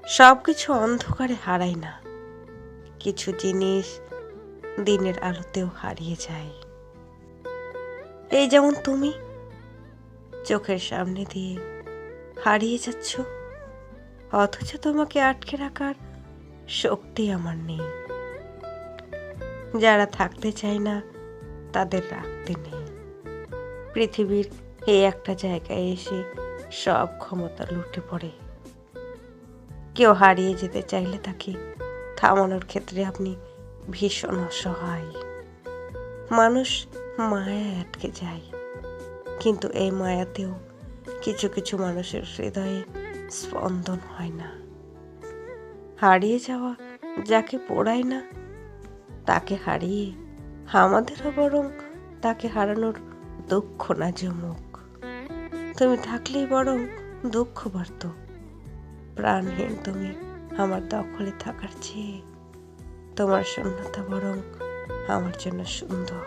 সবকিছু অন্ধকারে হারায় না, কিছু জিনিস দিনের আলোতেও হারিয়ে যায়। এই যেমন তুমি চোখের সামনে দিয়ে হারিয়ে যাচ্ছ, অথচ তোমাকে আটকে রাখার শক্তি আমার নেই। যারা থাকতে চায় না তাদের রাখতে নেই। পৃথিবীর এই একটা জায়গায় এসে সব ক্ষমতা লুটে পড়ে। কেউ হারিয়ে যেতে চাইলে তাকে থামানোর ক্ষেত্রে আপনি ভীষণ অসহায়। মানুষ মায়ায় আটকে যায়, কিন্তু এই মায়াতেও কিছু কিছু মানুষের হৃদয়ে স্পন্দন হয় না। হারিয়ে যাওয়া যাকে পোড়ায় না, তাকে হারিয়ে আমাদেরও বরং তাকে হারানোর দুঃখ না জমুক। তুমি থাকলেই বরং দুঃখ বাড়ত। প্রাণহীন তুমি আমার দখলে থাকার চেয়ে তোমার শূন্যতা বরং আমার জন্য সুন্দর।